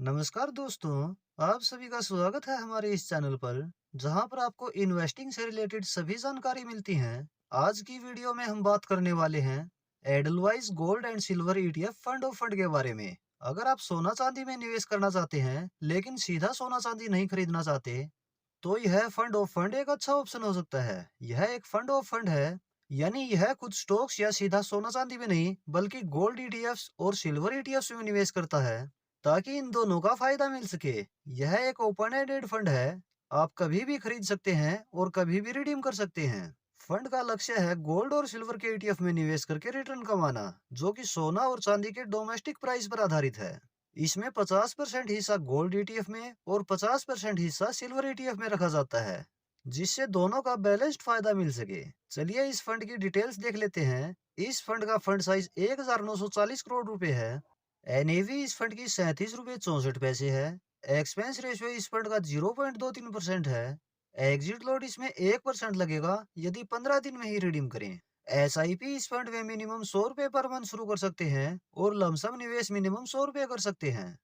नमस्कार दोस्तों, आप सभी का स्वागत है हमारे इस चैनल पर, जहां पर आपको इन्वेस्टिंग से रिलेटेड सभी जानकारी मिलती है। आज की वीडियो में हम बात करने वाले हैं Edelweiss gold and silver ETF fund of fund के बारे में। अगर आप सोना चांदी में निवेश करना चाहते हैं, लेकिन सीधा सोना चांदी नहीं खरीदना चाहते, तो यह फंड ऑफ फंड एक अच्छा ऑप्शन हो सकता है। यह एक फंड ऑफ फंड है, यानी यह कुछ स्टॉक्स या सीधा सोना चांदी में नहीं, बल्कि गोल्ड ईटीएफ्स और सिल्वर ईटीएफ्स में निवेश करता है, ताकि इन दोनों का फायदा मिल सके। यह एक ओपन एंडेड फंड है, आप कभी भी खरीद सकते हैं और कभी भी रिडीम कर सकते हैं। फंड का लक्ष्य है गोल्ड और सिल्वर के ईटीएफ में निवेश करके रिटर्न कमाना, जो कि सोना और चांदी के डोमेस्टिक प्राइस पर आधारित है। इसमें 50% हिस्सा गोल्ड ईटीएफ में और 50% हिस्सा सिल्वर ईटीएफ में रखा जाता है, जिससे दोनों का बैलेंस्ड फायदा मिल सके। चलिए इस फंड की डिटेल्स देख लेते हैं। इस फंड का फंड साइज 1940 करोड़ रुपए है। एनएवी इस फंड की 37 रुपए 64 पैसे है। एक्सपेंस रेशियो इस फंड का 0.23% है। एग्जिट लोड इसमें 1% लगेगा यदि 15 दिन में ही रिडीम करें। एसआईपी इस फंड में मिनिमम 100 रुपए पर मंथ शुरू कर सकते हैं और लमसम निवेश मिनिमम 100 रुपए कर सकते हैं।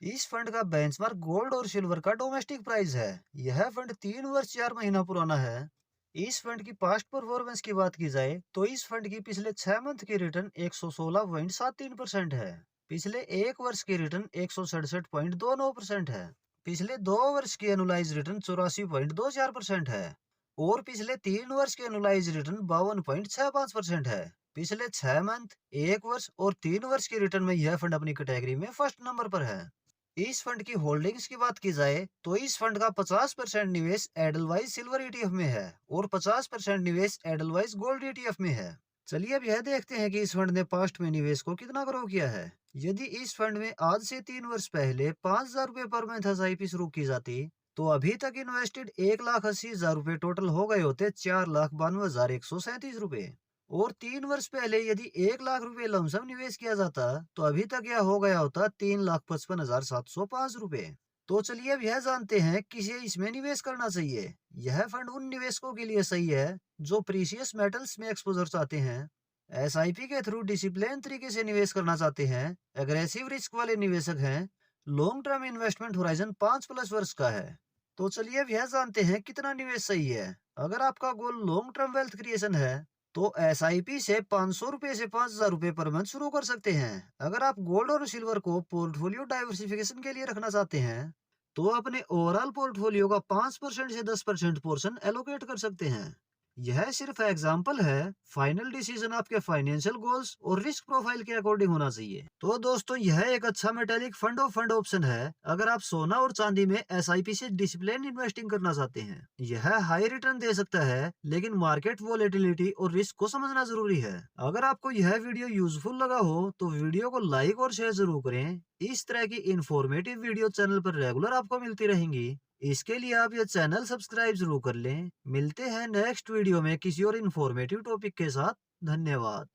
इस फंड का बेंचमार्क गोल्ड और सिल्वर का डोमेस्टिक प्राइस है। यह फंड 3 वर्ष 4 महीना पुराना है। इस फंड की पास्ट परफॉर्मेंस की बात की जाए तो इस फंड की पिछले 6 मंथ की रिटर्न 116.73% है। पिछले 1 वर्ष की रिटर्न 167.29% है। पिछले 2 वर्ष की एनुलाइज रिटर्न 84.24% है और पिछले 3 वर्ष की एनुलाइज रिटर्न 52.65% है। पिछले 6 मंथ, 1 वर्ष और 3 वर्ष की रिटर्न में यह फंड अपनी कैटेगरी में फर्स्ट नंबर पर है। इस फंड की होल्डिंग्स की बात की जाए तो इस फंड का 50% निवेश एडलवाइस सिल्वर ईटीएफ में है और 50% निवेश एडलवाइस गोल्ड ईटीएफ में है। चलिए अब यह देखते हैं कि इस फंड ने पास्ट में निवेश को कितना ग्रो किया है। यदि इस फंड में आज से 3 वर्ष पहले 5,000 रुपए पर मंथ एसआईपी शुरू की जाती, तो अभी तक इन्वेस्टेड 1,80,000 रुपए टोटल हो गए होते 4,92,137 रुपए। और 3 वर्ष पहले यदि 1 लाख रुपए लमसम निवेश किया जाता, तो अभी तक यह हो गया होता 3,55,705 रुपए। तो चलिए अब यह जानते हैं किसे इसमें निवेश करना चाहिए। यह फंड उन निवेशकों के लिए सही है जो प्रीशियस मेटल्स में एक्सपोजर चाहते हैं, एसआईपी के थ्रू डिसिप्लिन तरीके से निवेश करना चाहते हैं, एग्रेसिव रिस्क वाले निवेशक हैं, लॉन्ग टर्म इन्वेस्टमेंट होराइजन 5+ वर्ष का है। तो चलिए अब यह जानते हैं कितना निवेश सही है। अगर आपका गोल लॉन्ग टर्म वेल्थ क्रिएशन है, तो एसआईपी से 500 रुपए से 5,000 रुपए पर मंथ शुरू कर सकते हैं। अगर आप गोल्ड और सिल्वर को पोर्टफोलियो डाइवर्सिफिकेशन के लिए रखना चाहते हैं, तो अपने ओवरऑल पोर्टफोलियो का 5% से 10% पोर्शन एलोकेट कर सकते हैं। यह सिर्फ एग्जाम्पल है, फाइनल डिसीजन आपके फाइनेंशियल गोल्स और रिस्क प्रोफाइल के अकॉर्डिंग होना चाहिए। तो दोस्तों यह एक अच्छा metallic fund of fund option है अगर आप सोना और चांदी में एसआईपी से डिसिप्लिन इन्वेस्टिंग करना चाहते हैं। यह हाई रिटर्न दे सकता है, लेकिन मार्केट वोलेटिलिटी और रिस्क को समझना जरूरी है। अगर आपको यह वीडियो यूजफुल लगा हो तो वीडियो को लाइक और शेयर जरूर करें। इस तरह की इंफॉर्मेटिव वीडियो चैनल पर रेगुलर आपको मिलती रहेंगी। इसके लिए आप ये चैनल सब्सक्राइब जरूर कर लें। मिलते हैं नेक्स्ट वीडियो में किसी और इन्फॉर्मेटिव टॉपिक के साथ। धन्यवाद।